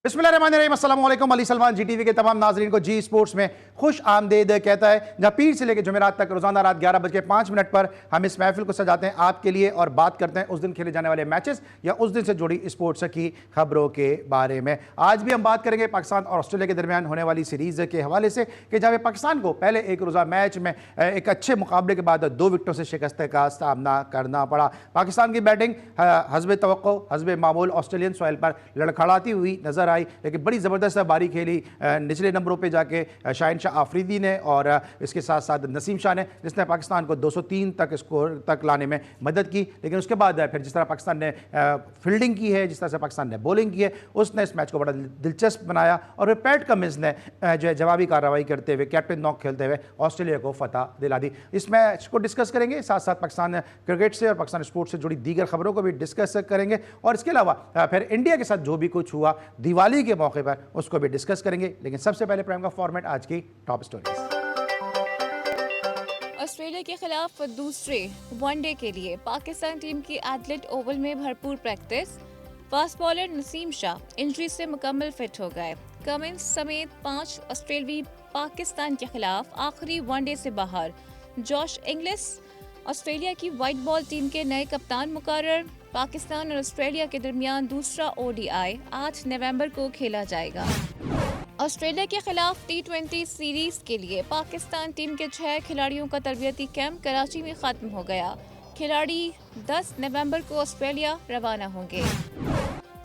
बिस्मिल्लाहिर्रहमानिर्रहीम, अस्सलाम वालेकुम। अली सलमान जीटीवी के तमाम नाजरीन को जी स्पोर्ट्स में खुश आमदेद कहता है, जहाँ पीर से लेकर जुमेरात तक रोजाना रात 11:05 पर हम इस महफिल को सजाते हैं आपके लिए और बात करते हैं उस दिन खेले जाने वाले मैचेस या उस दिन से जुड़ी स्पोर्ट्स की खबरों के बारे में। आज भी हम बात करेंगे पाकिस्तान और ऑस्ट्रेलिया के दरमियान होने वाली सीरीज़ के हवाले से कि जहाँ पाकिस्तान को पहले एक रोज़ा मैच में एक अच्छे मुकाबले के बाद 2 विकेटों से शिकस्त का सामना करना पड़ा। पाकिस्तान की बैटिंग हस्ब तवक्को हस्ब मामूल ऑस्ट्रेलियन सॉइल पर लड़खड़ाती हुई नजर आई, लेकिन बड़ी ज़बरदस्त बारी खेली निचले नंबरों पे जाके शाहीन शाह आफरीदी ने और इसके साथ साथ नसीम शाह ने, जिसने पाकिस्तान को 203 तक स्कोर तक लाने में मदद की। लेकिन उसके बाद फिर जिस तरह पाकिस्तान ने फील्डिंग की है, जिस तरह से पाकिस्तान ने बॉलिंग की है, उसने इस मैच को बड़ा दिलचस्प बनाया और फिर पैट कमिंस ने जो है जवाबी कार्रवाई करते हुए कैप्टन नॉक खेलते हुए ऑस्ट्रेलिया को फतह दिला दी। इस मैच को डिस्कस करेंगे, साथ साथ पाकिस्तान क्रिकेट से और पाकिस्तान स्पोर्ट्स से जुड़ी दीगर खबरों को भी डिस्कस करेंगे और इसके अलावा फिर इंडिया के साथ जो भी कुछ हुआ दिवाली के मौके पर उसको भी डिस्कस करेंगे। लेकिन सबसे पहले प्राइम का फॉर्मेट आज की टॉप स्टोरीज। ऑस्ट्रेलिया के खिलाफ दूसरे वनडे के लिए पाकिस्तान टीम की एथलेट ओवल में भरपूर practice. Fast bowler Naseem Shah injury से मुकम्मल फिट हो गए। कमिंस समेत 5 ऑस्ट्रेलवी पाकिस्तान के खिलाफ आखिरी वनडे से बाहर। जॉश इंग्लिस ऑस्ट्रेलिया की व्हाइट बॉल टीम के नए कप्तान मुकर्रर। पाकिस्तान और ऑस्ट्रेलिया के दरमियान दूसरा ओडीआई 8 नवंबर को खेला जाएगा। ऑस्ट्रेलिया के खिलाफ T20 सीरीज के लिए पाकिस्तान टीम के 6 खिलाड़ियों का तरबियती कैंप कराची में खत्म हो गया। खिलाड़ी 10 नवंबर को ऑस्ट्रेलिया रवाना होंगे।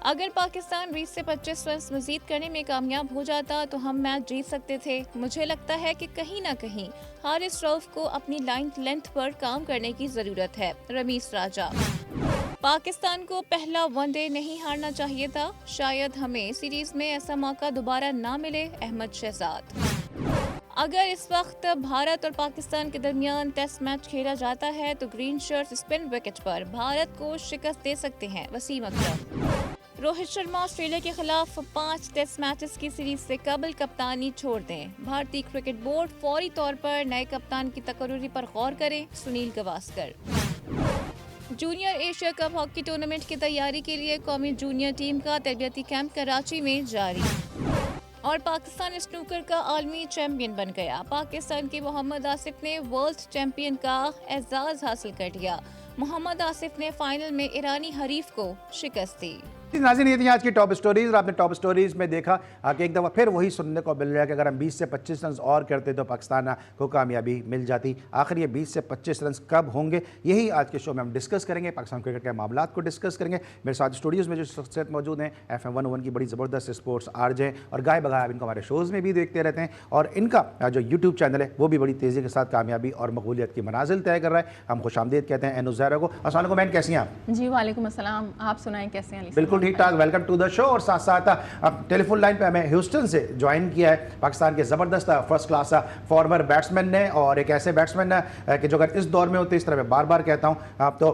अगर पाकिस्तान 20 से 25 रन मजीद करने में कामयाब हो जाता तो हम मैच जीत सकते थे। मुझे लगता है कि कहीं ना कहीं हारिस रऊफ को अपनी लाइन लेंथ पर काम करने की जरूरत है। रमीज राजा। पाकिस्तान को पहला वनडे नहीं हारना चाहिए था, शायद हमें सीरीज में ऐसा मौका दोबारा ना मिले। अहमद शहजाद। अगर इस वक्त भारत और पाकिस्तान के दरमियान टेस्ट मैच खेला जाता है तो ग्रीन शर्ट स्पिन विकेट पर भारत को शिकस्त दे सकते हैं। वसीम अकरम। रोहित शर्मा ऑस्ट्रेलिया के खिलाफ 5 टेस्ट मैचेस की सीरीज से कबल कप्तानी छोड़ दें। भारतीय क्रिकेट बोर्ड फौरी तौर पर नए कप्तान की तकर्री पर गौर करें। Sunil Gavaskar. Junior Asia cup hockey tournament की तैयारी के लिए कौमी जूनियर टीम का तरबियती कैंप कराची में जारी और पाकिस्तान स्नूकर का आलमी चैंपियन बन गया। पाकिस्तान के मोहम्मद आसिफ ने वर्ल्ड चैंपियन का एजाज हासिल कर लिया। मोहम्मद आसिफ ने फाइनल में ईरानी हरीफ को शिकस्त दी। नाज़रीन, ये थी आज की टॉप स्टोरीज और आपने टॉप स्टोरीज में देखा कि एक दफ़ा फिर वही सुनने को मिल रहा है कि अगर हम 20 से 25 रन और करते तो पाकिस्तान को कामयाबी मिल जाती। आखिर ये 20 से 25 रन कब होंगे, यही आज के शो में हम डिस्कस करेंगे। पाकिस्तान क्रिकेट के मामलात को डिस्कस करेंगे। मेरे साथ स्टूडियोज़ में जो शख्सियत मौजूद हैं, FM 101 की बड़ी ज़बरदस्त स्पोर्ट्स आरजे और गाय बगाए आप इनको हमारे शोज़ में भी देखते रहते हैं और इनका जो यूट्यूब चैनल है वो भी बड़ी तेज़ी के साथ कामयाबी और मकबूलियत की मनाजिल तय कर रहा है। हम खुशामदीद कहते हैं नुज़ैरा को। अस्सलाम वालेकुम बहन, कैसी हैं आप? जी वालेकुम अस्सलाम, आप सुनाएं कैसे हैं? बिल्कुल ठीक ठाक, वेलकम टू द शो। और साथ साथ अब टेलीफोन लाइन पे हमें ह्यूस्टन से ज्वाइन किया है पाकिस्तान के ज़बरदस्त फर्स्ट क्लास फॉर्मर बैट्समैन ने और एक ऐसे बैट्समैन कि जो अगर इस दौर में होते, इस तरह मैं बार बार कहता हूँ तो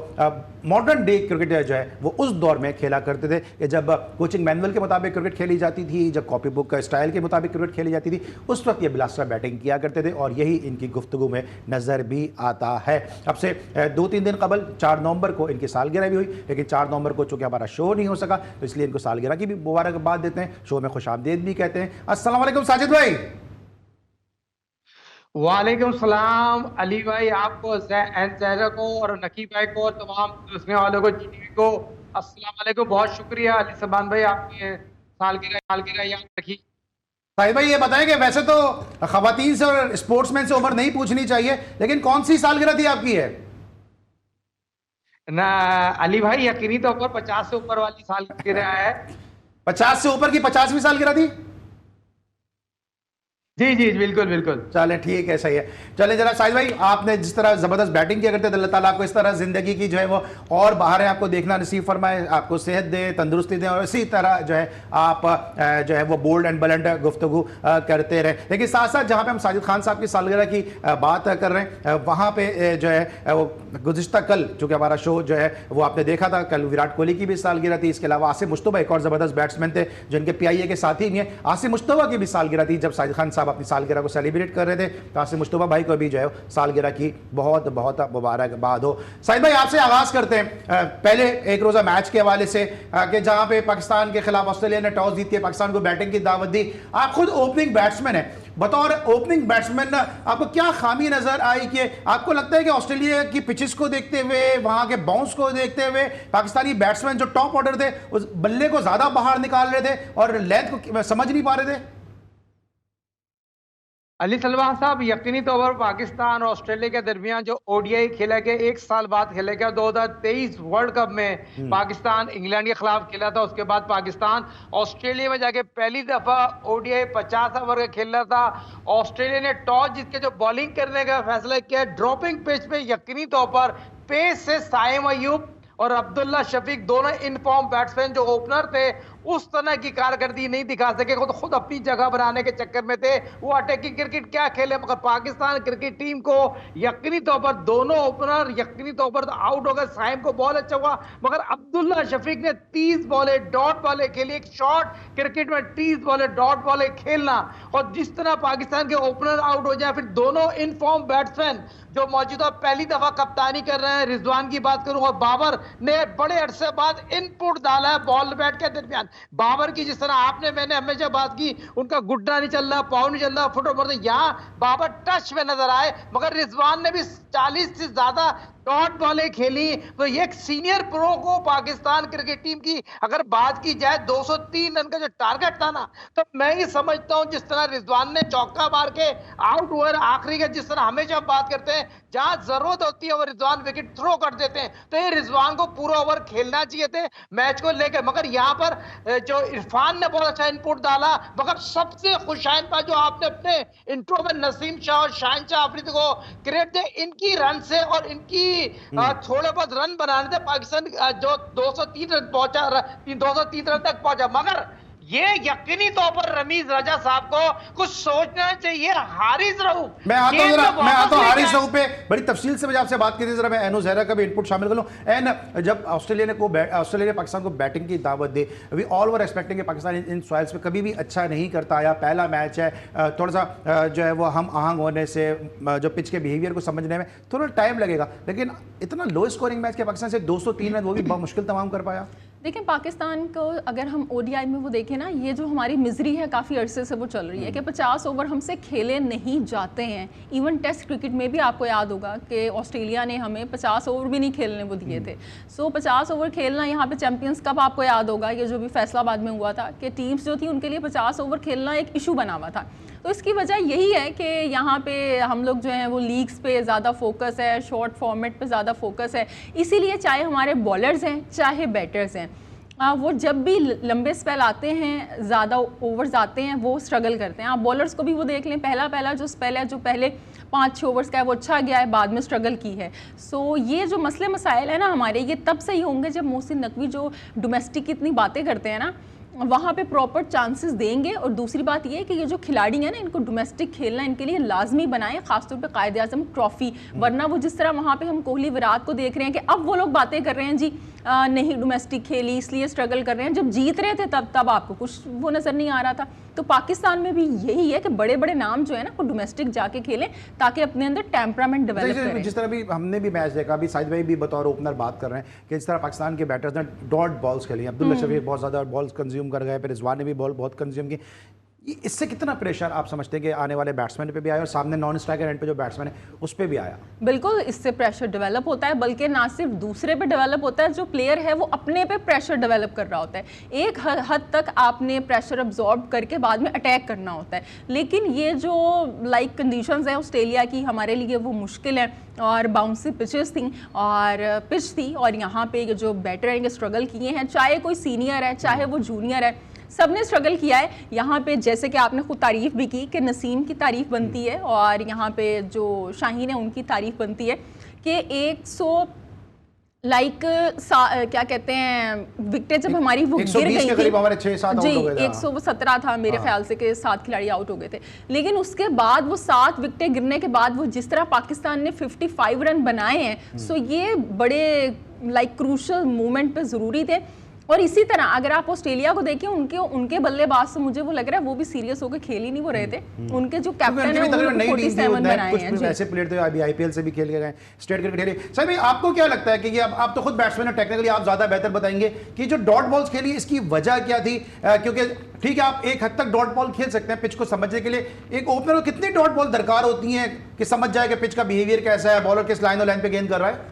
मॉडर्न डे क्रिकेट जो है वो उस दौर में खेला करते थे कि जब कोचिंग मैनुअल के मुताबिक क्रिकेट खेली जाती थी, जब कॉपी बुक का स्टाइल के मुताबिक क्रिकेट खेली जाती थी, उस वक्त ये बिलास्टर बैटिंग किया करते थे और यही इनकी गुफ्तगू में नज़र भी आता है। अब से 2-3 दिन कबल 4 नवंबर को इनकी सालगिरह भी हुई, लेकिन 4 नवंबर को चूँकि हमारा शो नहीं हो सका तो इसलिए इनको सालगिरह की भी मुबारकबाद देते हैं, शो में खुशामदीद भी कहते हैं। अस्सलाम वालेकुम साजिद भाई। वालेकुम सलाम अली भाई, आपको ज़हरा को और नकीब भाई को तमाम सुनने वालों को जीटीवी को अस्सलाम वालेकुम। बहुत शुक्रिया अली सलमान भाई, आपने सालगिरह याद रखी। साहिद भाई ये बताएं कि वैसे तो खवातीन से और स्पोर्ट्समैन से उम्र नहीं पूछनी चाहिए, लेकिन कौन सी सालगिरह थी आपकी है? ना अली भाई, यकीनी तौर पर 50 से ऊपर वाली सालगिरह है। 50 से ऊपर की 50वीं सालगिरह थी? जी जी बिल्कुल बिल्कुल। चले ठीक है, सही है। चले जरा साहिद भाई, आपने जिस तरह ज़बरदस्त बैटिंग किया करते थे, अल्लाह ताला आपको इस तरह ज़िंदगी की जो है वो और बाहर है आपको देखना नसीब फरमाए, आपको सेहत दे, तंदुरुस्ती दे और इसी तरह जो है आप जो है वो बोल्ड एंड बुलंद गुफ्तगू करते रहे। लेकिन साथ साथ जहाँ पे हम साजिद खान साहब की सालगिरह की बात कर रहे हैं, वहाँ पे जो है वो गुज़िश्ता कल चूँकि हमारा शो जो है वो आपने देखा था, कल विराट कोहली की भी सालगिरह थी। इसके अलावा आसिम मुश्तबा एक और ज़बरदस्त बैट्समैन थे जो इनके PIA के साथी नहीं है, आसिम मुश्तबा की भी सालगिरह थी जब साजिद खान साहब अपनी सालगिरह को सेलिब्रेट कर रहे थे। कासिम मुश्तबा भाई को भी जो है सालगिरह की बहुत बहुत मुबारकबाद हो। साहिद भाई, आपसे आगाज करते हैं पहले एक रोजा मैच के हवाले से कि जहां पे पाकिस्तान के खिलाफ ऑस्ट्रेलिया ने टॉस जीत के पाकिस्तान को बैटिंग की दावत दी। आप खुद ओपनिंग बैट्समैन है, बतौर ओपनिंग बैट्समैन आपको क्या खामी नजर आई? कि आपको लगता है कि ऑस्ट्रेलिया की पिचेस को देखते हुए, वहां के बाउंस को देखते हुए पाकिस्तानी बैट्समैन जो टॉप ऑर्डर थे उस बल्ले को ज्यादा बाहर निकाल रहे थे और लेंथ को समझ नहीं पा रहे थे? अली सलमान साहब, यकीनी तौर पर पाकिस्तान और ऑस्ट्रेलिया के दरमियान जो ओडीआई खेला गया, एक साल बाद खेला गया, 2023 वर्ल्ड कप में पाकिस्तान इंग्लैंड के खिलाफ खेला था। उसके बाद पाकिस्तान ऑस्ट्रेलिया में जाके पहली दफा ओडीआई 50 ओवर का खेल रहा था। ऑस्ट्रेलिया ने टॉस जीत के जो बॉलिंग करने का फैसला किया, ड्रॉपिंग पिच पे यकीनी तौर पर पेस से साइम अयूब और अब्दुल्ला शफीक दोनों इन फॉर्म बैट्समैन जो ओपनर थे उस तरह की कारकर्दगी नहीं दिखा सके, खुद अपनी जगह बनाने के चक्कर में थे। वो अटैकिंग क्रिकेट क्या खेले, मगर पाकिस्तान क्रिकेट टीम को यकीनी तौर पर दोनों ओपनर यकीनी तौर पर आउट हो गए। साइम को बॉल अच्छा हुआ, मगर अब्दुल्ला शफीक ने 30 बॉलें डॉट बॉलें खेली। एक शॉर्ट क्रिकेट में 30 बॉलें डॉट बॉलें खेलना, और जिस तरह पाकिस्तान के ओपनर आउट हो जाए, फिर दोनों इन फॉर्म बैट्समैन जो मौजूदा पहली दफा कप्तानी कर रहे हैं, रिजवान की बात करूं और बाबर ने बड़े अरसे बाद इनपुट डाला है बॉल बैट के दरमियान। बाबर की जिस तरह आपने मैंने हमेशा बात की, उनका गुड्डा नहीं चल रहा, पाव नहीं चल रहा, फुट ओवर, यहाँ बाबर टच में नजर आए, मगर रिजवान ने भी 40 से ज्यादा डॉट बॉलें खेली। तो ये एक सीनियर प्रो को पाकिस्तान क्रिकेट टीम की अगर बात की जाए, 203 रन का जो टारगेट था ना, तो मैं ये समझता हूं जिस तरह रिजवान ने चौका मार के आउट हुए आखिरी का, जिस तरह हमेशा बात करते हैं जहां जरूरत होती है वो रिजवान विकेट थ्रो कर देते हैं, तो ये रिजवान को पूरा ओवर खेलना चाहिए थे मैच को लेकर। मगर यहाँ पर जो इरफान ने बहुत अच्छा इनपुट डाला, मगर सबसे खुशाइन पर जो आपने अपने इंट्रो में नसीम शाह और शाहिन शाह अफरीदी को क्रेडिट दे, इनकी रन से और इनकी थोड़े बहुत रन बनाने थे पाकिस्तान जो 203 रन पहुंचा, 203 रन तक पहुंचा। मगर ये यकीनी तौर पर रमीज रजा साहब को कुछ सोचना चाहिए। हारिस रऊफ, मैं आता हूं हारिस रऊफ पे बड़ी तफसील से मुझे आपसे बात की थी, जरा मैं एनो जहरा का भी इनपुट शामिल कर लूं। एन, जब ऑस्ट्रेलिया ने पाकिस्तान को बैटिंग की दावत दी, वी ऑल वर एक्सपेक्टिंग कि पाकिस्तान इन सॉइल्स पे कभी भी अच्छा नहीं करता आया। पहला मैच है, थोड़ा सा जो है वो हम आहंग होने से, जो पिच के बिहेवियर को समझने में थोड़ा टाइम लगेगा, लेकिन इतना लो स्कोरिंग मैच के पाकिस्तान से 203 रन वो भी बहुत मुश्किल तमाम कर पाया। देखिए, पाकिस्तान को अगर हम ओडीआई में वो देखें ना, ये जो हमारी मिजरी है काफ़ी अरसे से वो चल रही है कि 50 ओवर हमसे खेले नहीं जाते हैं। इवन टेस्ट क्रिकेट में भी आपको याद होगा कि ऑस्ट्रेलिया ने हमें 50 ओवर भी नहीं खेलने वो दिए थे। सो 50 ओवर खेलना, यहाँ पे चैंपियंस कप आपको याद होगा, ये जो भी फैसलाबाद में हुआ था कि टीम्स जो थी उनके लिए 50 ओवर खेलना एक इशू बना हुआ था। तो इसकी वजह यही है कि यहाँ पे हम लोग जो हैं वो लीग्स पे ज़्यादा फोकस है, शॉर्ट फॉर्मेट पे ज़्यादा फोकस है। इसीलिए चाहे हमारे बॉलर्स हैं चाहे बैटर्स हैं, वो जब भी लंबे स्पेल आते हैं, ज़्यादा ओवर्स आते हैं, वो स्ट्रगल करते हैं। आप बॉलर्स को भी वो देख लें, पहला जो स्पेल है, जो पहले 5-6 ओवर्स का है, वो अच्छा गया है, बाद में स्ट्रगल की है। सो ये जो मसले मसाइल है ना हमारे, ये तब सही होंगे जब मोहसिन नकवी जो डोमेस्टिक की इतनी बातें करते हैं ना, वहाँ पे प्रॉपर चांसेस देंगे। और दूसरी बात ये है कि ये जो खिलाड़ी हैं ना, इनको डोमेस्टिक खेलना इनके लिए लाजमी बनाएं, खासतौर पे कायदे आज़म ट्रॉफी। वरना वो जिस तरह वहाँ पे हम कोहली विराट को देख रहे हैं कि अब वो लोग बातें कर रहे हैं जी नहीं डोमेस्टिक खेली इसलिए स्ट्रगल कर रहे हैं, जब जीत रहे थे तब आपको कुछ वो नज़र नहीं आ रहा था। तो पाकिस्तान में भी यही है कि बड़े बड़े नाम जो है ना वो डोमेस्टिक जाके खेलें ताकि अपने अंदर टेम्परामेंट डेवलप करें। जिस तरह भी हमने भी मैच देखा, अभी साहिद भाई भी बतौर ओपनर बात कर रहे हैं कि जिस तरह पाकिस्तान के बैटर्स ने डॉट बॉल्स खेली, अब्दुल्ला शफीक बहुत ज़्यादा बॉल्स कंज्यूम कर गए, फिर रिजवान ने भी बॉल बहुत कंज्यूम की। इससे कितना प्रेशर आप समझते हैं कि आने वाले बैट्समैन पे भी आया और सामने नॉन स्ट्राइकर एंड पे जो बैट्समैन है उस पे भी आया? बिल्कुल, इससे प्रेशर डेवलप होता है, बल्कि ना सिर्फ दूसरे पे डेवलप होता है, जो प्लेयर है वो अपने पे प्रेशर डेवलप कर रहा होता है। एक हद तक आपने प्रेशर अब्जॉर्ब करके बाद में अटैक करना होता है, लेकिन ये जो लाइक कंडीशंस हैं ऑस्ट्रेलिया की हमारे लिए वो मुश्किल है, और बाउंसी पिचेस थी और पिच थी, और यहाँ पे ये जो बैटर हैं स्ट्रगल किए हैं, चाहे कोई सीनियर है चाहे वो जूनियर है, सबने स्ट्रगल किया है। यहाँ पे जैसे कि आपने खुद तारीफ़ भी की कि नसीम की तारीफ़ बनती है, और यहाँ पे जो शाहीन है उनकी तारीफ़ बनती है कि 100 क्या कहते हैं विकेट जब हमारी वो गिर गई थी जी, 117 था मेरे ख्याल से कि 7 खिलाड़ी आउट हो गए थे, लेकिन उसके बाद वो 7 विकेटें गिरने के बाद वो जिस तरह पाकिस्तान ने 55 रन बनाए हैं, सो ये बड़े क्रूशल मोमेंट पे ज़रूरी थे। और इसी तरह अगर आप ऑस्ट्रेलिया को देखें, उनके बल्लेबाज से मुझे वो लग रहा है वो भी सीरियस होकर खेल ही नहीं वो रहे थे। उनके जो कैप्टन है उन्होंने 47 बनाए हैं। कुछ ऐसे प्लेयर थे अभी आईपीएल से भी खेल गए, स्टेट क्रिकेट खेले। सर भाई आपको क्या लगता है कि ये आप तो खुद बैट्समैन हैं, टेक्निकली आप ज्यादा बेहतर बताएंगे कि जो डॉट बॉल्स खेली इसकी वजह क्या थी? क्योंकि ठीक है आप एक हद तक डॉट बॉल खेल सकते हैं पिच को समझने के लिए, एक ओपनर को कितनी डॉट बॉल दरकार होती है कि समझ जाए कि पिच का बिहेवियर कैसा है, बॉलर किस लाइन और लाइन पे गेंद कर रहा है?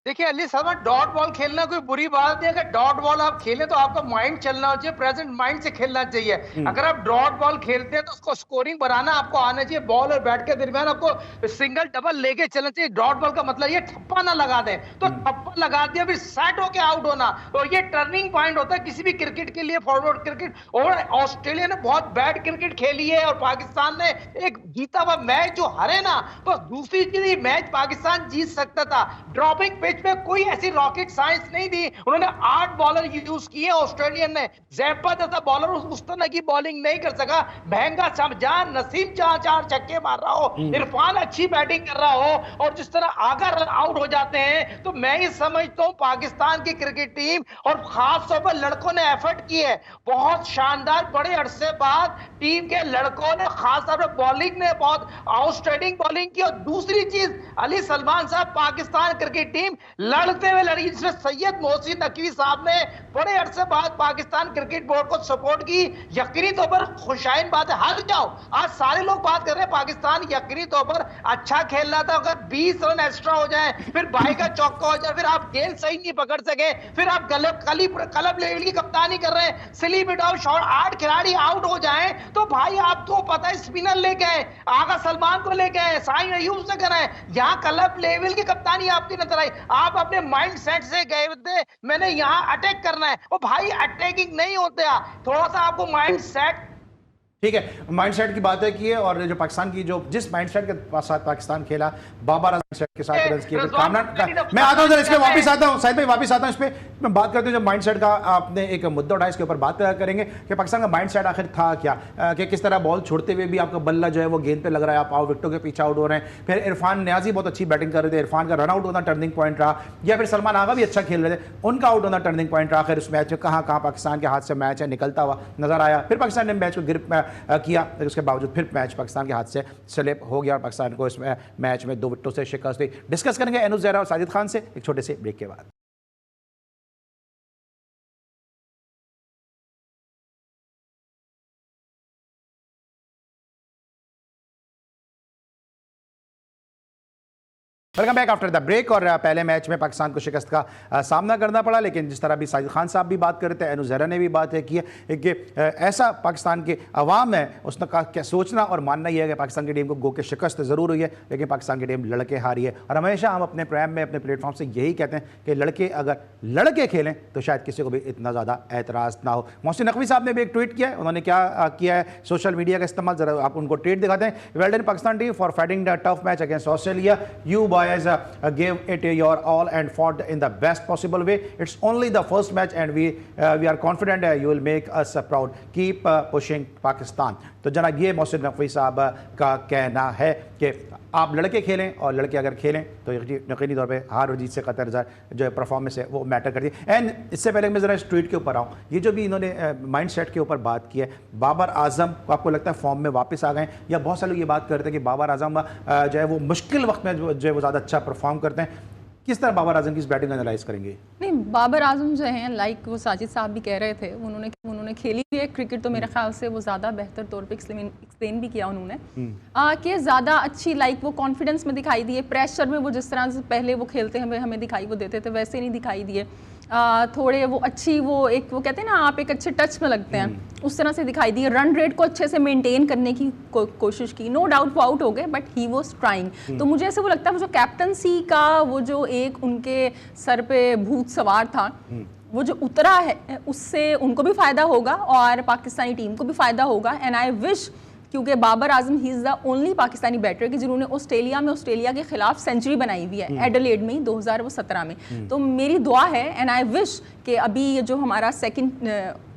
देखिए अली साहब, डॉट बॉल खेलना कोई बुरी बात नहीं है। अगर डॉट बॉल आप खेलें तो आपका माइंड चलना चाहिए, प्रेजेंट माइंड से खेलना चाहिए। अगर आप डॉट बॉल खेलते हैं तो उसको स्कोरिंग बनाना आपको आना चाहिए। बॉल और बैट के दरमियान आपको सिंगल डबल लेके चलना चाहिए। डॉट बॉल का मतलब ये ठप्पा ना लगा दें, तो ठप्पा लगा दिया फिर सेट होके आउट होना, तो ये टर्निंग पॉइंट होता है किसी भी क्रिकेट के लिए, फॉरवर्ड क्रिकेट। और ऑस्ट्रेलिया ने बहुत बैड क्रिकेट खेली है और पाकिस्तान ने एक जीता हुआ मैच जो हरे ना, तो दूसरी चीज मैच पाकिस्तान जीत सकता था। ड्रॉपिंग पिच पे कोई ऐसी रॉकेट साइंस नहीं दी, उन्होंने 8 बॉलर यूज किए ऑस्ट्रेलियन ने। जैपा जैसा बॉलर उस तरह की बॉलिंग नहीं कर सका। महंगा जहां नसीम 4 छक्के मार रहा हो, इरफान अच्छी बैटिंग कर रहा हो और जिस तरह आगा रन आउट हो जाते हैं, तो मैं ये समझता हूं पाकिस्तान की क्रिकेट टीम और खास तौर पर लड़कों ने एफर्ट की है बहुत शानदार। बड़े अरसे बाद टीम के लड़कों ने खास तौर पर बॉलिंग ने बहुत आउटस्टैंडिंग बॉलिंग की। और दूसरी चीज अली सलमान साहब, पाकिस्तान क्रिकेट टीम लड़ते हुए लड़ी, जिसमें सैयद मोहसिन नकवी साहब ने बड़े अरसे बाद पाकिस्तान क्रिकेट बोर्ड को सपोर्ट की। यकीनी तौर पर खुशाइन बात है, हट जाओ, आज सारे लोग बात कर रहे हैं पाकिस्तान यकीनी तौर पर अच्छा खेल रहा था। अगर 20 रन एक्स्ट्रा हो जाए, फिर भाई का चौका हो जाए, फिर आप गेंद सही नहीं पकड़ सके, फिर आप क्लब लेवल की कप्तानी कर रहे हैं, स्लिप इट आउट शॉट, 8 खिलाड़ी आउट हो जाए, तो भाई आपको पता है स्पिनर लेके आए, आगा सलमान को लेके आए, साइन अयूब से कराए, यहाँ क्लब लेवल की कप्तानी आपकी नजर आई। आप अपने माइंड सेट से गए थे मैंने यहाँ अटैक करना है, वो भाई अटैकिंग नहीं होते, थोड़ा सा आपको माइंड सेट ठीक है, माइंडसेट की बात है की है। और जो पाकिस्तान की जो जिस माइंडसेट के साथ पाकिस्तान खेला, बाबर आजम के साथ रन किए, मैं आता हूं सर, इसके वापस आता हूं शायद भाई, वापस आता हूं इस पे मैं बात करते हैं। जब माइंडसेट का आपने एक मुद्दा उठाया, इसके ऊपर बात करेंगे कि पाकिस्तान का माइंडसेट आखिर था क्या, कि किस तरह बॉल छोड़ते हुए भी आपका बल्ला जो है वो गेंद पे लग रहा है, आप विकेटों के पीछे आउट हो रहे हैं। फिर इरफान नियाजी बहुत अच्छी बैटिंग कर रहे थे, इरफान का रन आउट होना टर्निंग पॉइंट रहा, या फिर सलमान आगा भी अच्छा खेल रहे थे, उनका आउट होना टर्निंग पॉइंट रहा। आखिर उस मैच में कहाँ पाकिस्तान के हाथ से मैच है निकलता हुआ नजर आया। फिर पाकिस्तान ने मैच को गिरफ्त किया, उसके बावजूद फिर मैच पाकिस्तान के हाथ से स्लिप हो गया और पाकिस्तान को इस मैच में 2 विकेटों से शिकस्त हुई। डिस्कस करेंगे एनुस जहरा और साजिद खान से एक छोटे से ब्रेक के बाद। Welcome back after the break. और पहले मैच में पाकिस्तान को शिकस्त का सामना करना पड़ा, लेकिन जिस तरह भी साजिद खान साहब भी बात कर रहे थे, एनुस जहरा ने भी बात की है कि ऐसा पाकिस्तान के अवाम है, उसने का क्या सोचना और मानना यह है कि पाकिस्तान की टीम को गो के शिकस्त ज़रूर हुई है, लेकिन पाकिस्तान की टीम लड़के हारी है। और हमेशा हम अपने प्रोग्राम में अपने प्लेटफॉर्म से यही कहते हैं कि लड़के अगर लड़के खेलें तो शायद किसी को भी इतना ज़्यादा एतराज़ ना हो। मोहसिन नकवी साहब ने भी एक ट्वीट किया है, उन्होंने क्या किया है, सोशल मीडिया का इस्तेमाल, ज़रा आप उनको ट्वीट दिखाते हैं। Well done Pakistan team for fighting the tough match against Australia, you boys gave it your all and fought in the best possible way. It's only the first match and we are confident you will make us proud. Keep pushing Pakistan. तो जनाब ये मोहसिन नकवी साहब का कहना है कि आप लड़के खेलें और लड़के अगर खेलें तो यकीनी तौर पे हार और जीत से कतर जो परफॉर्मेंस है वो मैटर करती है। एंड इससे पहले मैं ज़रा इस ट्वीट के ऊपर आऊँ, ये जो भी इन्होंने माइंड सेट के ऊपर बात की है, बाबर आजम को आपको लगता है फॉर्म में वापस आ गए, या बहुत सारे लोग ये बात करते हैं कि बाबर आजम जो है वो मुश्किल वक्त में जो है वो ज़्यादा अच्छा परफॉर्म करते हैं, किस तरह बाबर आजम की इस बैटिंग एनालाइज करेंगे? नहीं, बाबर आजम जो हैं लाइक वो साजिद साहब भी कह रहे थे, उन्होंने खेली भी है क्रिकेट, तो मेरे ख्याल से वो ज़्यादा बेहतर तौर पे एक्सप्लेन भी किया उन्होंने कि ज़्यादा अच्छी लाइक वो कॉन्फिडेंस में दिखाई दिए, प्रेशर में वो जिस तरह से पहले वो खेलते हैं हमें दिखाई वो देते थे वैसे नहीं दिखाई दिए। थोड़े वो अच्छी वो कहते हैं ना आप एक अच्छे टच में लगते हैं, उस तरह से दिखाई दिए। रन रेट को अच्छे से मेंटेन करने की कोशिश की, नो डाउट वो आउट हो गए बट ही वाज ट्राइंग। तो मुझे ऐसे वो लगता है वो जो कैप्टनसी का वो जो एक उनके सर पे भूत सवार था वो जो उतरा है उससे उनको भी फ़ायदा होगा और पाकिस्तानी टीम को भी फ़ायदा होगा। एंड आई विश, क्योंकि Babar Azam he is the only Pakistani batter कि जिन्होंने ऑस्ट्रेलिया के खिलाफ सेंचुरी बनाई हुई है एडिलेड में 2017 में। तो मेरी दुआ है एंड आई विश कि अभी ये जो हमारा सेकंड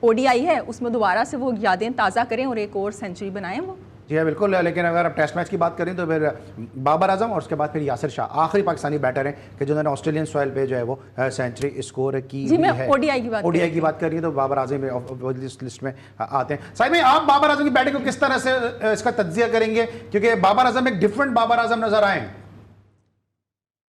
ODI है उसमें दोबारा से वो यादें ताज़ा करें और एक और सेंचुरी बनाएं वो। जी हाँ बिल्कुल, लेकिन अगर आप टेस्ट मैच की बात करें तो फिर बाबर आजम और उसके बाद फिर यासिर शाह आखिरी पाकिस्तानी बैटर हैं कि जिन्होंने ऑस्ट्रेलियन सॉइल पे जो है वो सेंचुरी स्कोर की जी, भी मैं है। ओडीआई की बात ओडीआई की बात करिए तो बाबर आजम इस लिस्ट में आते हैं। साहिब भाई, आप बाबर आजम की बैटिंग को किस तरह से इसका तज्जिया करेंगे, क्योंकि बाबर आजम एक डिफरेंट बाबर आजम नजर आए।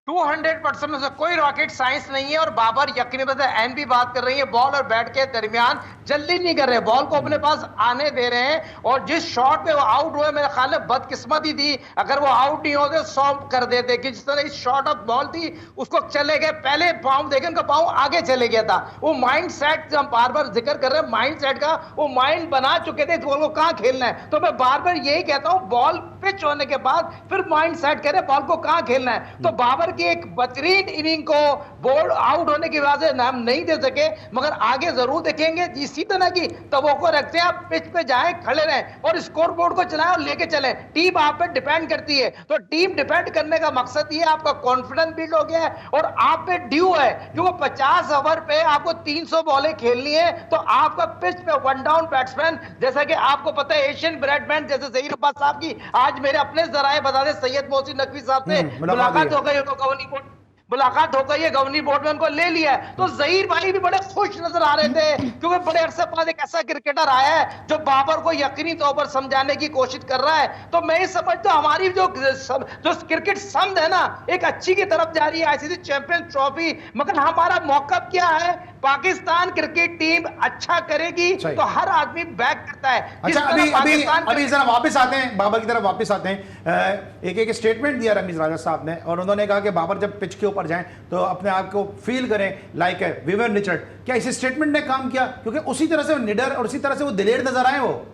200% में से कोई रॉकेट साइंस नहीं है और बाबर यकीनी बात है, एन भी बात कर रही है, बॉल और बैट के दरमियान जल्दी नहीं कर रहे, बॉल को अपने पास आने दे रहे हैं। और जिस शॉट पे वो आउट हुए, मेरे ख्याल में बदकिस्मती थी, अगर वो आउट नहीं होते 100 कर देते, कि जिस तरह इस शॉट ऑफ बॉल थी उसको चले गए, पहले पाँव देखे उनका पाँव आगे चले गया था। वो माइंड सेट, हम बार बार जिक्र कर रहे हैं माइंड सेट का, वो माइंड बना चुके थे बॉल को कहाँ खेलना है। तो मैं बार बार यही कहता हूँ, बॉल पिच होने के बाद फिर माइंड सेट करे बॉल को कहाँ खेलना है। तो बाबर की एक बेहतरीन इनिंग को बॉल आउट होने की वजह से हम नहीं दे सके, मगर आगे जरूर देखेंगे। इसी तरह की तवक्को रखते हैं, आप पिच पे जाएं, खड़े रहें और स्कोर बोर्ड को चलाएं और लेके चलें। टीम आप पे डिपेंड करती है, तो टीम डिपेंड करने का मकसद ये आपका कॉन्फिडेंस बिल्ड हो गया है और आप पे ड्यू है, क्योंकि 50 ओवर पे आपको 300 बॉलें खेलनी है। तो आपका पिच पे वन डाउन बैट्समैन, जैसा कि आपको पता है एशियन ब्रेडमैन जैसे जहीर अब्बास साहब की आज मेरे अपने जराए बता दे सैयद मोहसिन नकवी साहब से मुलाकात हो गई, उनको गवर्निंग बोर्ड मुलाकात हो गई है, गवर्निंग बोर्ड में उनको ले लिया है। तो जहीर भाई भी बड़े खुश नजर आ रहे थे, क्योंकि बड़े अरसे बाद एक ऐसा क्रिकेटर आया है जो बाबर को यकीनी तौर पर समझाने की कोशिश कर रहा है। तो मैं ये समझता हूं हमारी जो क्रिकेट समझ है ना, एक अच्छी की तरफ जा रही है, आईसीसी चैंपियन ट्रॉफी। मगर हमारा मौका क्या है, पाकिस्तान क्रिकेट टीम अच्छा करेगी तो हर आदमी बैक करता है। अच्छा, अभी जरा वापस आते हैं, बाबर की तरफ वापस आते हैं। एक स्टेटमेंट दिया रमीज राजा साहब ने और उन्होंने कहा कि बाबर जब पिच के ऊपर जाएं तो अपने आप को फील करें लाइक विवियन रिचर्ड। क्या इस स्टेटमेंट ने काम किया, क्योंकि उसी तरह से वो निडर और उसी तरह से वो दिलेर नजर आए। वो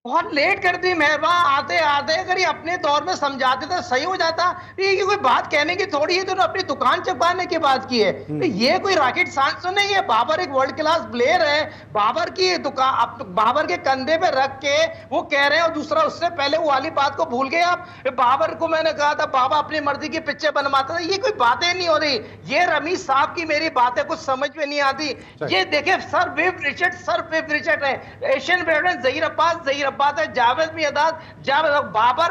बहुत लेट कर दी मेहरबा, आते आते अगर ये अपने दौर में समझाते तो सही हो जाता। ये कोई बात कहने की थोड़ी है, तो अपनी दुकान चपाने की बात की है। तो ये कोई रॉकेट साइंस तो नहीं है। बाबर एक वर्ल्ड क्लास प्लेयर है, बाबर की दुकान बाबर के कंधे पे रख के वो कह रहे हैं। और दूसरा, उससे पहले वो वाली बात को भूल गए आप। बाबर को मैंने कहा था बाबा अपनी मर्जी की पिक्चर बनवाता था, ये कोई बातें नहीं हो रही। ये रमीज साहब की मेरी बातें कुछ समझ में नहीं आती। ये देखे सर विव रिचर्ड है, एशियन ब्रेडमैन जहीर अब्बास बात है, जावेद बाबर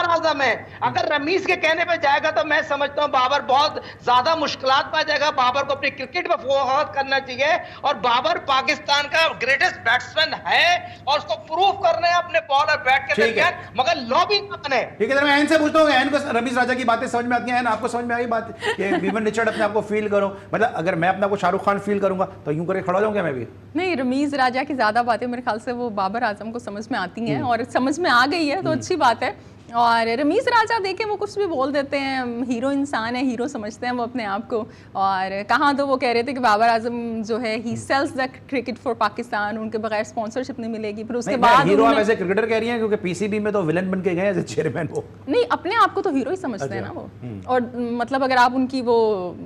आजम है। अगर रमीज के कहने पे जाएगा तो मैं समझता हूं बाबर बहुत ज्यादा मुश्किलात पा जाएगा। बाबर को अपनी क्रिकेट पे फोकस करना चाहिए और बाबर पाकिस्तान का ग्रेटेस्ट बैट्समैन है और उसको प्रूव करना है अपने बॉल और बैट के दरमियान, मगर लॉबी ना बने। ठीक है, मैं एन से पूछता हूं, एन को रमीज राजा की बातें समझ में आती हैं? आपको समझ में आई बात कि विवियन रिचर्ड अपने आप को फील करो, मतलब अगर मैं अपने आप को शाहरुख खान फील करूंगा तो यूं करके खड़ा हो जाऊंगा मैं भी? नहीं, रमीज राजा की ज्यादा बातें मेरे ख्याल से वो बाबर आजम को समझ में आती हैं और समझ में आ गई है तो अच्छी बात है। और रमीज राजा देखें वो कुछ भी बोल देते हैं, हीरो इंसान है, हीरो समझते हैं वो अपने आप को। और कहाँ तो वो कह रहे थे कि बाबर आजम जो है he sells the cricket for Pakistan, उनके बगैर स्पॉन्सरशिप नहीं मिलेगी। फिर उसके बाद हीरो आप ऐसे क्रिकेटर कह रही हैं क्योंकि पीसीबी में तो विलन बन के गए एज चेयरमैन। वो नहीं, अपने आप को तो हीरो ही समझते हैं ना वो। और मतलब अगर आप उनकी वो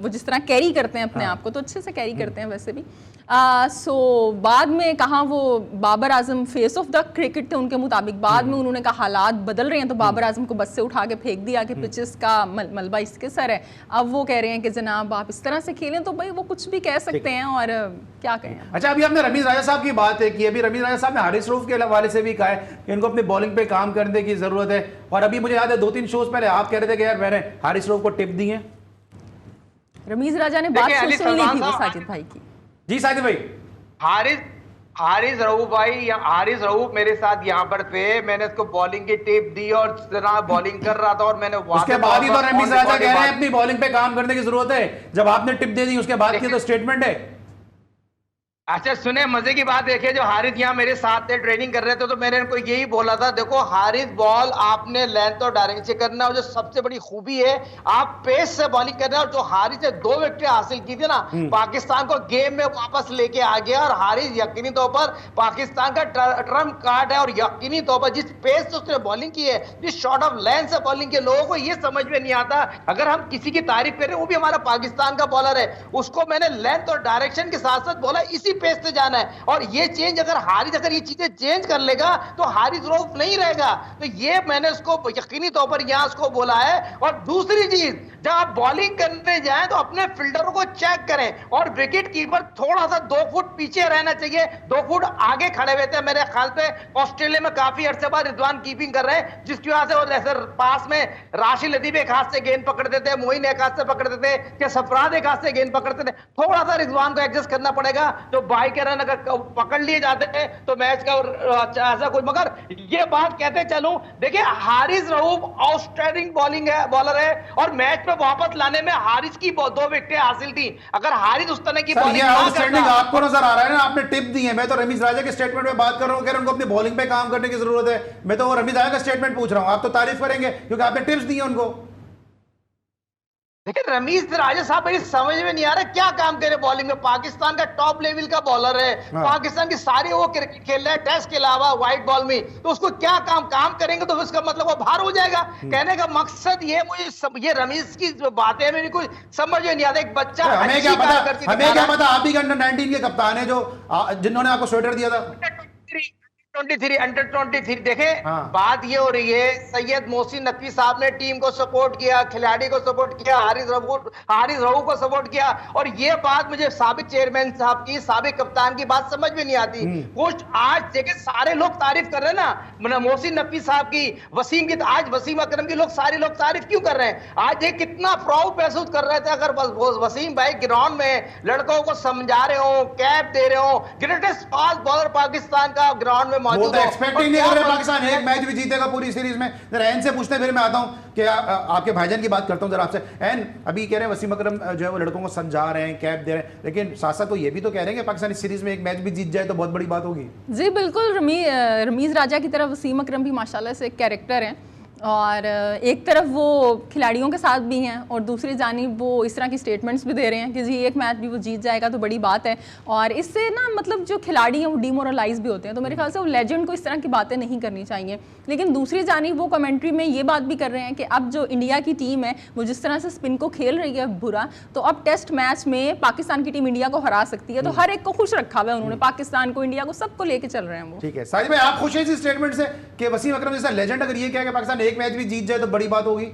जिस तरह कैरी करते हैं अपने आप को, तो अच्छे से कैरी करते हैं वैसे भी। सो बाद में कहा वो Babar Azam face of the cricket थे उनके मुताबिक। बाद में उन्होंने कहा हालात बदल रहे हैं, तो बाबर आजम को बस से उठा के फेंक दिया कि पिचेस का मलबा इसके सर है। अब वो कह रहे हैं कि जनाब आप इस तरह से खेलें, तो भाई वो कुछ भी कह सकते हैं और क्या कहें। अच्छा, अभी आपने रमीज राजा साहब की बात की, अभी रमीज राजा साहब ने हारिस रऊफ के हवाले से भी कहा है कि इनको अपनी बॉलिंग पे काम करने की जरूरत है। और अभी मुझे याद है 2-3 शोज पहले आप कह रहे थे कि यार मैंने हारिस रऊफ को टिप दी है। रमीज राजा ने बात सुन ली थी वो साजिद भाई की। जी साजिद भाई, हारिस रऊफ भाई या हारिस रऊफ मेरे साथ यहाँ पर थे, मैंने इसको बॉलिंग की टिप दी और बॉलिंग कर रहा था और मैंने उसके बाद ही तो रमीज राजा कह रहे हैं अपनी बॉलिंग पे काम करने की जरूरत है। जब आपने टिप दे दी उसके बाद की तो स्टेटमेंट है। अच्छा सुने, मजे की बात देखिए, जो हारिस यहाँ मेरे साथ थे ट्रेनिंग कर रहे थे, तो मैंने इनको यही बोला था, देखो हारिस बॉल आपने लेंथ और डायरेक्शन से करना है और जो सबसे बड़ी खूबी है आप पेस से बॉलिंग करना है। और जो हारिस ने 2 विकेट हासिल की थी ना, पाकिस्तान को गेम में वापस लेके आ गया। और हारिस यकीनी तौर पर पाकिस्तान का ट्रम्प कार्ड है और यकीनी तौर पर जिस पेस से उसने बॉलिंग की है, जिस शॉर्ट ऑफ लेंथ से बॉलिंग की, लोगों को ये समझ में नहीं आता। अगर हम किसी की तारीफ करें, वो भी हमारा पाकिस्तान का बॉलर है, उसको मैंने लेंथ और डायरेक्शन के साथ साथ बोला इसी पेस से जाना है। और ये चेंज अगर हारिस अगर ये चीजें चेंज कर लेगा तो हारिस रऊफ नहीं रहेगा। तो ये मैंने उसको यकीनी तौर पर यहां उसको बोला है। और दूसरी चीज, जब आप बॉलिंग करने जाएं तो अपने फील्डरों को चेक करें और विकेट कीपर थोड़ा सा 2 फुट पीछे रहना चाहिए, 2 फुट आगे खड़े हुए थे। मेरे ख्याल से ऑस्ट्रेलिया में काफी अरसे बाद रिजवान कीपिंग कर रहे हैं, जिसकी वजह से वो जैसे पास में राशिद लतीफ एक हाथ से गेंद पकड़ते थे, मोइन एक हाथ से पकड़ते थे, क्या सफराद एक हाथ से गेंद पकड़ते थे। थोड़ा सा रिजवान को एडजस्ट करना पड़ेगा। जो 22 के रन अगर पकड़ लिए जाते थे तो मैच का ऐसा कुछ। मगर ये बात कहते चलूं, देखिए हारिस रऊफ आउटस्टैंडिंग बॉलिंग है, बॉलर है, और मैच में वापस लाने में हारिस की 2 विकेटें हासिल थी। अगर हारिस उस तरह की बॉलिंग ना आउटस्टैंडिंग करता, आपको नजर आ रहा है ना, आपने टिप दी है। मैं तो रमीज राजा के स्टेटमेंट में बात कर रहा हूं, कह रहे उनको अपनी बॉलिंग पे काम करने की जरूरत है। मैं तो रमीज राजा का स्टेटमेंट पूछ रहा हूं, आप तो तारीफ करेंगे क्योंकि आपने टिप्स दी है उनको। लेकिन रमीज राजा साहब मुझे समझ में नहीं आ रहा क्या काम करे बॉलिंग में। पाकिस्तान का टॉप लेवल का बॉलर है, पाकिस्तान की सारी वो क्रिकेट खेल रहा है टेस्ट के अलावा व्हाइट बॉल में, तो उसको क्या काम करेंगे तो उसका मतलब वो बाहर हो जाएगा। कहने का मकसद ये, मुझे ये रमीज की जो बातें मेरी कोई समझ में नहीं आता। एक बच्चा हमें क्या पता आप ही अंडर 19 के कप्तान है जो जिन्होंने आपको स्वेटर दिया था। अंडर 23 देखे। बात ये हो रही है, सैयद मोहसिन नकवी साहब ने टीम को सपोर्ट किया, खिलाड़ी को सपोर्ट किया, हारिस रऊफ को सपोर्ट किया। और ये बात मुझे साबिक चेयरमैन साहब की, साबिक कप्तान की बात समझ में नहीं आती। कुछ आज देखे सारे लोग तारीफ कर रहे हैं ना, मोहसिन नकवी साहब की, वसीम की, आज वसीम अकरम की सारे लोग तारीफ क्यों कर रहे हैं? आज ये कितना प्राउड महसूस कर रहे थे अगर वसीम भाई ग्राउंड में लड़कों को समझा रहे हो, कैप दे रहे हो, ग्रेटेस्ट फास्ट बॉलर पाकिस्तान का ग्राउंड में वो तो एक्सपेक्ट ही नहीं कर रहे पाकिस्तान एक मैच भी जीतेगा पूरी सीरीज में। जरा एन से पूछते फिर मैं आता हूं कि आपके भाईजान की बात करता हूं जरा आपसे। एन, अभी कह रहे हैं वसीम अकरम जो है वो लड़कों को समझा रहे हैं, कैप दे रहे हैं, लेकिन साथ साथ वो ये भी तो कह रहे हैं कि पाकिस्तान इस सीरीज में एक मैच भी जीत जाए तो बहुत बड़ी बात होगी। जी बिल्कुल, रमीज राजा की तरफ वसीम अकरम भी माशाल्लाह से एक कैरेक्टर हैं, और एक तरफ वो खिलाड़ियों के साथ भी हैं और दूसरी जानिब वो इस तरह की स्टेटमेंट्स भी दे रहे हैं कि जी एक मैच भी वो जीत जाएगा तो बड़ी बात है। और इससे ना मतलब जो खिलाड़ी हैं वो डिमोरलाइज भी होते हैं। तो मेरे ख्याल से वो लेजेंड को इस तरह की बातें नहीं करनी चाहिए। लेकिन दूसरी जानिब वो कमेंट्री में ये बात भी कर रहे हैं कि अब जो इंडिया की टीम है वो जिस तरह से स्पिन को खेल रही है बुरा, तो अब टेस्ट मैच में पाकिस्तान की टीम इंडिया को हरा सकती है। तो हर एक को खुश रखा हुआ है उन्होंने, पाकिस्तान को, इंडिया को, सबको लेके चल रहे हैं वो। ठीक है साजिद भाई, आप खुश हैं इस स्टेटमेंट से कि वसीम अकरम जैसा लेजेंड अगर ये कहे कि पाकिस्तान एक मैच भी जीत जाए तो बड़ी बात होगी?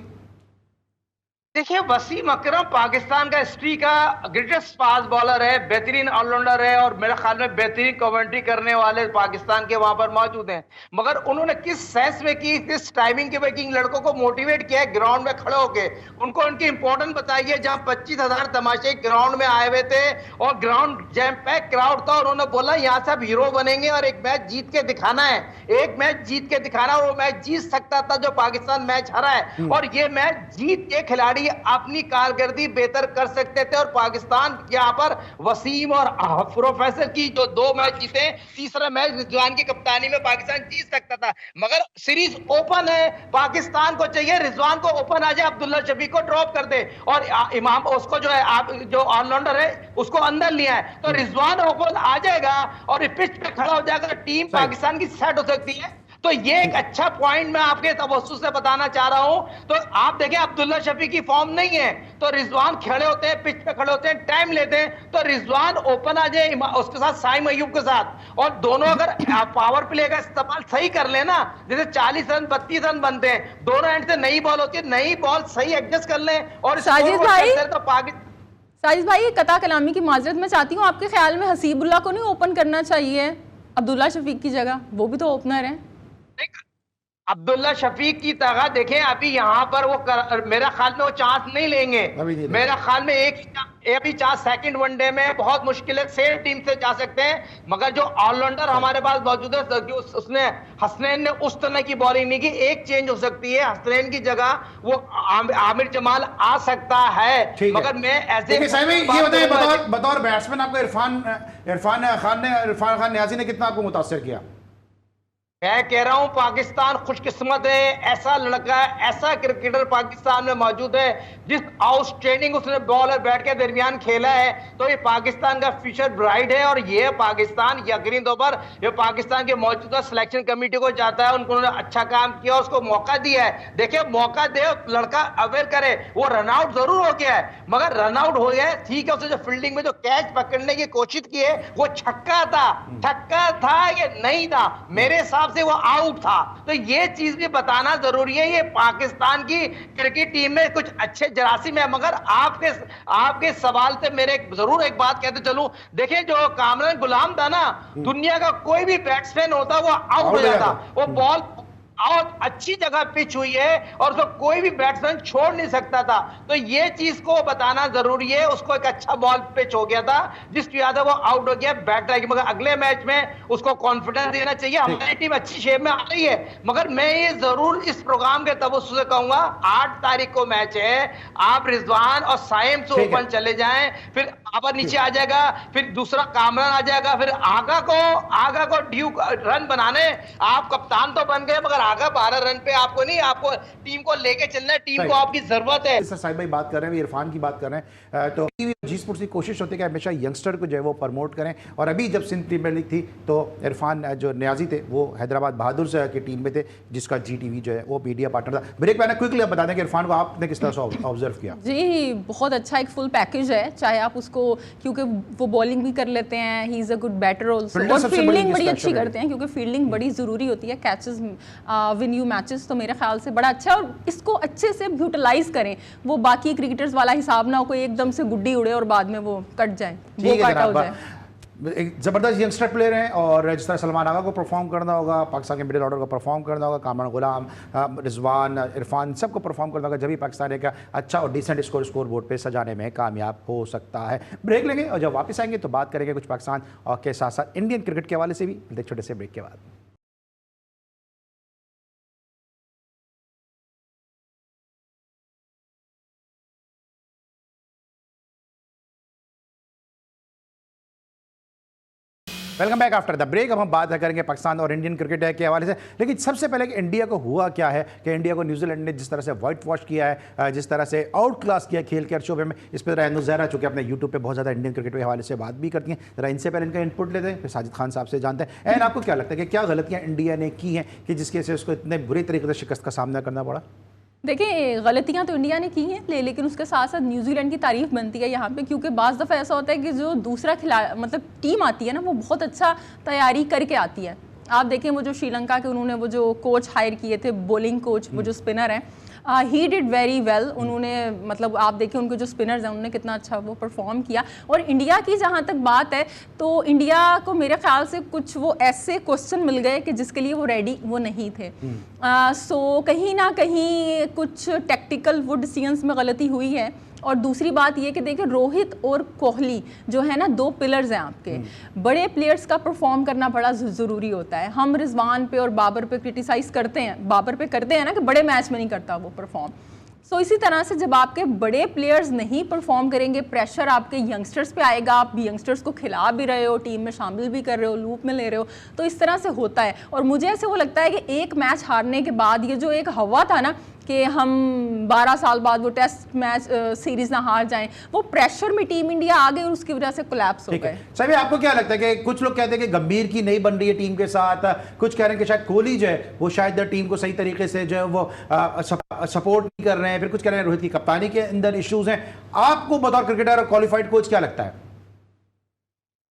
देखिए वसीम अकरम पाकिस्तान का हिस्ट्री का ग्रेटेस्ट फास्ट बॉलर है, बेहतरीन ऑलराउंडर है, और मेरे ख्याल में बेहतरीन कमेंट्री करने वाले पाकिस्तान के वहां पर मौजूद हैं। मगर उन्होंने किस सेंस में की, किस टाइमिंग के में लड़कों को मोटिवेट किया है ग्राउंड में खड़े होके, उनको उनकी इंपॉर्टेंस बताई है। जहां 25,000 तमाशे ग्राउंड में आए हुए थे और ग्राउंड जैम पैक क्राउड था, उन्होंने बोला यहाँ से आप हीरो बनेंगे और एक मैच जीत के दिखाना है, एक मैच जीत के दिखाना। और वो मैच जीत सकता था जो पाकिस्तान मैच हरा है, और ये मैच जीत के खिलाड़ी अपनी कारकर्दगी बेहतर कर सकते थे। और पाकिस्तान यहाँ पर वसीम और प्रोफेसर की जो 2 मैच जीते, तीसरा मैच रिजवान की कप्तानी में पाकिस्तान जीत सकता था। मगर सीरीज ओपन है, पाकिस्तान को चाहिए रिजवान को ओपन आ जाए, अब्दुल्ला शफीक को ड्रॉप कर दे और इमाम उसको जो है आप जो ऑलराउंडर है उसको अंदर लिया है, तो रिजवान ओपन आ जाएगा और पिच पे खड़ा हो जाएगा, टीम पाकिस्तान की सेट हो सकती है। तो ये एक अच्छा पॉइंट मैं आपके तवज्जुह से बताना चाह रहा हूं। तो आप देखें अब्दुल्ला शफी की फॉर्म नहीं है, तो रिजवान खड़े होते हैं, पिच पे खड़े होते हैं, टाइम लेते हैं, तो रिजवान ओपन आ जाए उसके साथ साइम अयूब के साथ, और दोनों अगर पावर प्ले का इस्तेमाल सही कर लेना, जैसे 40 रन 32 रन बनते हैं, दोनों एंड से नई बॉल होती है, नई बॉल सही एडजस्ट कर लें और साजिद भाई, तो साजिद भाई ये कता कलामी की माजरत मैं चाहती हूँ, आपके ख्याल में हसीबुल्ला को नहीं ओपन करना चाहिए अब्दुल्ला शफीक की जगह? वो भी तो ओपनर है। अब्दुल्ला शफीक की तरह देखें, अभी यहाँ पर वो मेरा ख्याल में वो चांस नहीं लेंगे। मेरा ख्याल में अभी चांस सेकंड वनडे में बहुत मुश्किल है, सेम टीम से जा सकते हैं। मगर जो ऑलराउंडर हमारे पास मौजूद है, उसने हसनैन ने उस तरह की बॉलिंग नहीं की, एक चेंज हो सकती है, हसनैन की जगह वो आमिर जमाल आ सकता है। मगर मैं ऐसे ये बताइए बतौर बैट्समैन आपको इरफान खान न्याजी ने कितना आपको मुतासर किया? मैं कह रहा हूं पाकिस्तान खुशकिस्मत है, ऐसा लड़का, ऐसा क्रिकेटर पाकिस्तान में मौजूद है जिस आउटस्टैंडिंग उसने बॉल और बैट के दरमियान खेला है। तो ये पाकिस्तान का फ्यूचर ब्राइट है और ये पाकिस्तान यकीनी तौर पर ये पाकिस्तान के मौजूदा सिलेक्शन कमेटी को जाता है, उन्होंने अच्छा काम किया, उसको मौका दिया है। देखिए मौका दे, लड़का अवेयर करे। वो रन आउट जरूर हो गया है मगर रन आउट हो गया है ठीक है, उसने जो फील्डिंग में जो कैच पकड़ने की कोशिश की है वो छक्का था या नहीं था, मेरे हिसाब से वो आउट था। तो ये चीज भी बताना जरूरी है। ये पाकिस्तान की क्रिकेट टीम में कुछ अच्छे जरासीम है मगर आपके सवाल से मेरे जरूर एक बात कहते चलूं। देखिए जो कामरान गुलाम था ना, दुनिया का कोई भी बैट्समैन होता वो आउट हो जाता। वो बॉल और अच्छी जगह पिच हुई है और उसको कोई भी बैट्समैन छोड़ नहीं सकता था। तो ये चीज को बताना जरूरी है। उसको एक अच्छा बॉल पिच हो गया था जिसकी वजह से वो आउट हो गया, बैट रह गया। मगर अगले मैच में उसको कॉन्फिडेंस देना चाहिए। हमारी टीम अच्छी शेप में आ रही है मगर मैं ये जरूर इस प्रोग्राम के तवज्जो से कहूंगा, 8 तारीख को मैच है, आप रिजवान और साइम से ओपन चले जाएं, फिर बाबर नीचे आ जाएगा, फिर दूसरा कामरान आ जाएगा, फिर आगा को ड्यू रन बनाने। आप कप्तान तो बन गए मगर आगा 12 रन पे आपको नहीं, आपको टीम को लेके चलना है, टीम को आपकी जरूरत है। सर साहिब भाई बात कर रहे हैं, इरफान की बात कर रहे हैं, तो जी स्पोर्ट्स की कोशिश होती है कि हमेशा यंगस्टर को जो है वो प्रमोट करें। और अभी जब सिंध प्रीमियर लीग थी तो इरफान जो न्याजी थे वो हैदराबाद बहादुर से की टीम में थे जिसका जीटीवी जो है वो मीडिया पार्टनर था। ब्रेक में क्विकली आप बता दें कि इरफान को आपने किस तरह से ऑब्जर्व किया? जी बहुत अच्छा एक फुल पैकेज है, चाहे आप उसको, क्योंकि वो बॉलिंग भी कर लेते हैं, he is a good batter also, और फील्डिंग बड़ी अच्छी करते हैं क्योंकि फील्डिंग बड़ी ज़रूरी होती है, कैचेस विन यू मैचेस। तो मेरे ख्याल से बड़ा अच्छा है और इसको अच्छे से यूटिलाइज करें। वो बाकी क्रिकेटर्स वाला हिसाब ना हो, कोई एकदम से गुड्डी उड़े और बाद में वो कट जाए, वो कट हो जाए। एक ज़बरदस्त यंगस्टर प्लेयर हैं और जिस तरह सलमान आगा को परफॉर्म करना होगा, पाकिस्तान के मिडिल ऑर्डर को परफॉर्म करना होगा, कामरान गुलाम, रिजवान, इरफान सबको परफॉर्म करना होगा, जब भी पाकिस्तान एक अच्छा और डिसेंट स्कोर बोर्ड पे सजाने में कामयाब हो सकता है। ब्रेक लेंगे और जब वापस आएंगे तो बात करेंगे कुछ पाकिस्तान और के साथ साथ इंडियन क्रिकेट के हवाले से भी, एक छोटे से ब्रेक के बाद। Welcome back after the break. अब हम बात करेंगे पाकिस्तान और इंडियन क्रिकेट के हवाले से, लेकिन सबसे पहले कि इंडिया को हुआ क्या है कि इंडिया को न्यूजीलैंड ने जिस तरह से वाइट वॉश किया है, जिस तरह से आउट क्लास किया खेल के शोबे में, इस पर जरा ज़हरा चूँकि अपने यूट्यूब पे बहुत ज़्यादा इंडियन क्रिकेट के हवाले से बात भी करती हैं, जरा इनसे पहले इनका इनपुट लेते हैं, फिर साजिद खान साहब से जानते हैं। एंड आपको क्या लगता है कि क्या गलतियाँ इंडिया ने की हैं कि जिसकी वजह से उसको इतने बुरे तरीके से शिकस्त का सामना करना पड़ा? देखिए गलतियां तो इंडिया ने की हैं, लेकिन उसके साथ साथ न्यूजीलैंड की तारीफ बनती है यहाँ पे, क्योंकि बाज़ दफ़ा ऐसा होता है कि जो दूसरा मतलब टीम आती है ना, वो बहुत अच्छा तैयारी करके आती है। आप देखें वो जो श्रीलंका के उन्होंने वो जो कोच हायर किए थे, बॉलिंग कोच, वो जो स्पिनर हैं, ही डिड वेरी वेल। उन्होंने मतलब आप देखिए उनके जो स्पिनर्स हैं उन्होंने कितना अच्छा वो परफॉर्म किया। और इंडिया की जहाँ तक बात है तो इंडिया को मेरे ख्याल से कुछ वो ऐसे क्वेश्चन मिल गए कि जिसके लिए वो रेडी वो नहीं थे। सो कहीं ना कहीं कुछ टेक्टिकल वो डिसीजंस में गलती हुई है। और दूसरी बात ये कि देखिए रोहित और कोहली जो है ना, 2 पिलर्स हैं आपके, बड़े प्लेयर्स का परफॉर्म करना बड़ा ज़रूरी होता है। हम रिजवान पे और बाबर पे क्रिटिसाइज़ करते हैं ना कि बड़े मैच में नहीं करता वो परफॉर्म। सो इसी तरह से जब आपके बड़े प्लेयर्स नहीं परफॉर्म करेंगे, प्रेशर आपके यंगस्टर्स पे आएगा, आप यंगस्टर्स को खिला भी रहे हो, टीम में शामिल भी कर रहे हो, लूप में ले रहे हो, तो इस तरह से होता है। और मुझे ऐसे वो लगता है कि एक मैच हारने के बाद ये जो एक हवा था ना कि हम 12 साल बाद वो टेस्ट मैच सीरीज ना हार जाएं, वो प्रेशर में टीम इंडिया आ गई और उसकी वजह से कोलैप्स हो गए। सभी आपको क्या लगता है कि कुछ लोग कहते हैं कि गंभीर की नहीं बन रही है टीम के साथ, कुछ कह रहे हैं कि शायद कोहली जो है वो शायद टीम को सही तरीके से जो है वो सपोर्ट नहीं कर रहे हैं, फिर कुछ कह रहे हैं रोहित की कप्तानी के अंदर इश्यूज हैं। आपको बतौर क्रिकेटर और क्वालिफाइड कोच क्या लगता है?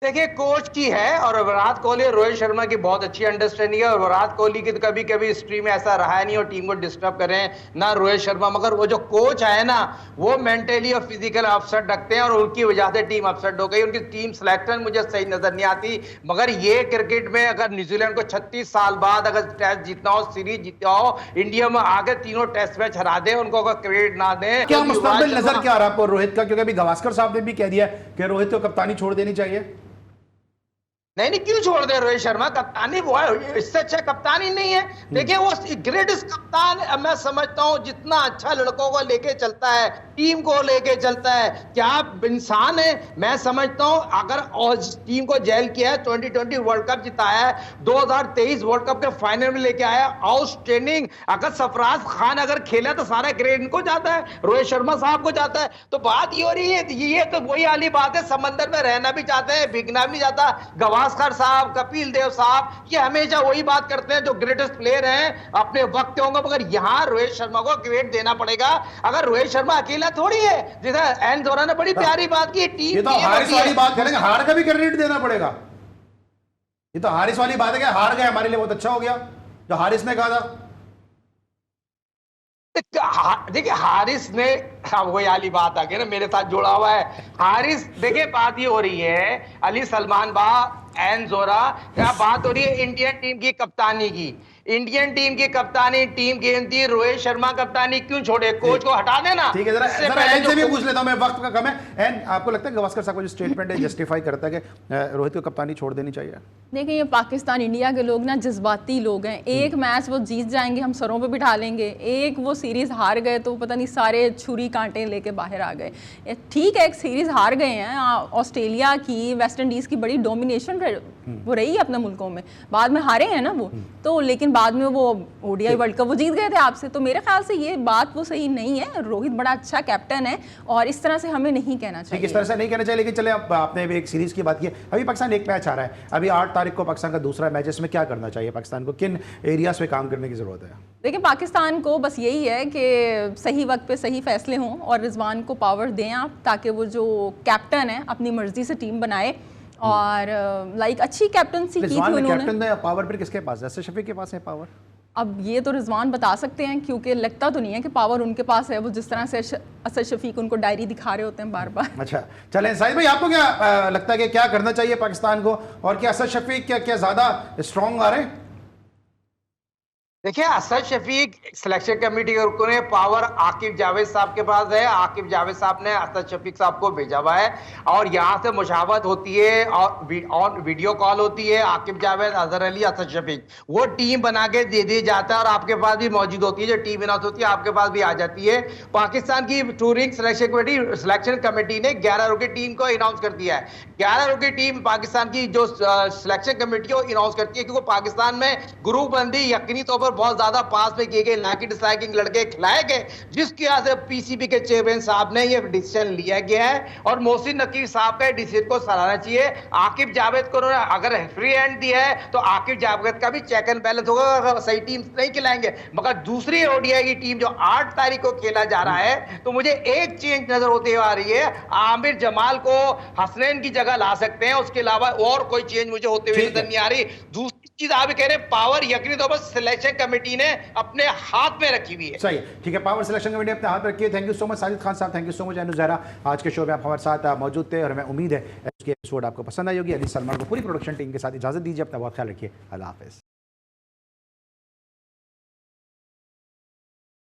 देखिए कोच की है और विराट कोहली और रोहित शर्मा की बहुत अच्छी अंडरस्टैंडिंग है। और विराट कोहली की तो कभी कभी हिस्ट्री में ऐसा रहा नहीं और टीम को डिस्टर्ब करें ना रोहित शर्मा, मगर वो जो कोच है ना वो मेंटली और फिजिकल अपसेट रखते हैं और उनकी वजह से टीम अपसेट हो गई। उनकी टीम सिलेक्शन मुझे सही नजर नहीं आती। मगर ये क्रिकेट में अगर न्यूजीलैंड को 36 साल बाद अगर टेस्ट जीतना हो, सीरीज जीतना हो, इंडिया में आगे तीनों टेस्ट मैच हरा दे, उनको अगर क्रेडिट ना दे, क्या मुस्तकबिल नजर क्या आ रहा है आपको रोहित का? क्योंकि अभी गावस्कर साहब ने भी कह दिया कि रोहित को कप्तानी छोड़ देनी चाहिए। नहीं नहीं, क्यों छोड़ दे रोहित शर्मा? कप्तानी वो है, इससे अच्छा कप्तानी नहीं है। देखिए वो ग्रेटेस्ट कप्तान मैं समझता हूँ, जितना अच्छा लड़कों को लेके चलता है, टीम को लेके चलता है, क्या इंसान है। मैं समझता हूँ अगर टीम को जेल किया है, 2020 वर्ल्ड कप जिताया है, 2023 वर्ल्ड कप के फाइनल में लेके आया, आउटस्टैंडिंग। अगर सरफराज खान अगर खेला तो सारा क्रेडिट इनको जाता है, रोहित शर्मा साहब को जाता है। तो बात ये हो रही है, ये तो वही वाली बात है, समंदर में रहना भी चाहते हैं, भीगना भी नहीं जाता। गवास्कर साहब, कपिल देव साहब, ये हमेशा वही बात करते हैं जो ग्रेटेस्ट प्लेयर हैं अपने वक्त होंगे, मगर यहां रोहित शर्मा को क्रेडिट देना पड़ेगा। अगर रोहित शर्मा अकेला थोड़ी है, जैसा एन जोरा ने बड़ी प्यारी बात की, टीम ये तो हारिस वाली बात करेंगे, हार का भी क्रेडिट देना पड़ेगा। ये तो हारिस वाली बात है कि हार गए, हमारे लिए बहुत अच्छा हो गया जो हारिस ने कहा था। देखिए हारिस ने, वही वाली बात आ गई ना, मेरे साथ जुड़ा हुआ है हारिस। देखिए बात ये हो रही है अली सलमान बा, एन जोरा, क्या बात हो रही है इंडियन टीम की कप्तानी की। इंडियन टीम की कप्तानी, टीम गेंद थी, रोहित शर्मा कप्तानी क्यों छोड़े? कोच को हटा देना। ठीक है, जरा एन से भी पूछ लेता हूं मैं, वक्त का कम है। एन, आपको लगता है गवास्कर साहब का जो स्टेटमेंट है जस्टिफाई करता है कि रोहित को कप्तानी छोड़ देनी चाहिए? देखिए ये पाकिस्तान इंडिया के लोग ना जज्बाती लोग हैं। एक मैच वो जीत जाएंगे, हम सरों पे बिठा लेंगे, एक वो सीरीज हार गए तो पता नहीं सारे छुरी कांटे लेके बाहर आ गए। ठीक है, एक सीरीज हार गए हैं, ऑस्ट्रेलिया की, वेस्ट इंडीज की बड़ी डोमिनेशन वो रही है अपने मुल्कों में, बाद में हारे हैं ना वो तो, लेकिन बाद में वो ओडीआई वर्ल्ड कप वो जीत गए थे आपसे। तो मेरे ख्याल से ये बात वो सही नहीं है। रोहित बड़ा अच्छा कैप्टन है और इस तरह से हमें नहीं कहना चाहिए। इस तरह से नहीं कहना चाहिए, लेकिन चले अब आपने भी एक सीरीज की बात की, अभी पाकिस्तान एक मैच आ रहा है, अभी 8 तारीख को पाकिस्तान का दूसरा मैच है, इसमें क्या करना चाहिए पाकिस्तान को, किन एरियाज पे काम करने की जरूरत है? देखिए पाकिस्तान को बस यही है कि सही वक्त पे सही फैसले हों और रिजवान को पावर दें आप, ताकि वो जो कैप्टन है अपनी मर्जी से टीम बनाए और लाइक अच्छी कैप्टनसी की थी उन्होंने। कैप्टन है, पावर फिर किसके पास है? असद शफीक के पास है पावर? अब ये तो रिजवान बता सकते हैं, क्योंकि लगता तो नहीं है कि पावर उनके पास है, वो जिस तरह से असद शफीक उनको डायरी दिखा रहे होते हैं बार बार। अच्छा चलें, साहिद भाई आपको क्या लगता है कि क्या करना चाहिए पाकिस्तान को, और क्या असद शफीक क्या ज्यादा स्ट्रॉन्ग आ रहे हैं? देखिए असद शफीक सिलेक्शन कमेटी के रुकन है, पावर आकिब जावेद साहब के पास है। आकिब जावेद साहब ने असद शफीक साहब को भेजा हुआ है और यहाँ से मुशावरत होती है और वीडियो कॉल होती है। आकिब जावेद, अजहर अली, असद शफीक, वो टीम बना के दे दिया जाता है और आपके पास भी मौजूद होती है। जो टीम अनाउंस होती है आपके पास भी आ जाती है। पाकिस्तान की टूरिंग सिलेक्शन कमेटी ने 11 रुकी टीम को अनाउंस कर दिया है। 11 रुकी टीम पाकिस्तान की जो सिलेक्शन कमेटी है अनाउंस करती है, क्योंकि पाकिस्तान में ग्रुप बंदी यकीनी तौर पर बहुत ज्यादा पास में किए गए, लाइकी डिसलाइकिंग लड़के खिलाए गए, जिसकी वजह से पीसीबी के चेयरमैन साहब ने यह डिसीजन लिया गया है और मोहसिन नकीब साहब का डिसीजन को सराहना चाहिए। आकिब जावेद को अगर फ्री हैंड दिया है तो आकिब जावेद का भी चेक एंड बैलेंस होगा, अगर सही टीम नहीं खिलाएंगे। मगर दूसरी ओडीआई की टीम जो 8 तारीख को खेला जा रहा है, तो मुझे एक चेंज नजर होती आ रही है, आमिर जमाल को हसनैन की जगह ला सकते हैं, उसके अलावा और कोई चेंज मुझे होते हुए नजर नहीं आ रही। दूसरी चीज आप कह रहे हैं, पावर यकीनी तौर पर सिलेक्शन कमेटी ने अपने हाथ में रखी हुई है। सही, ठीक है, पावर सिलेक्शन कमेटी अपने हाथ में रखी है। Thank you so much Sajid Khan साहब, थैंक यू सो मच अनु ज़हरा। आज के शो में आप हमारे साथ मौजूद थे और हमें उम्मीद है कि एपिसोड आपको पसंद आई होगी। अली सलमान को पूरी प्रोडक्शन टीम के साथ इजाजत दीजिए, अपना बहुत ख्याल रखिए, अल्लाह हाफिज़।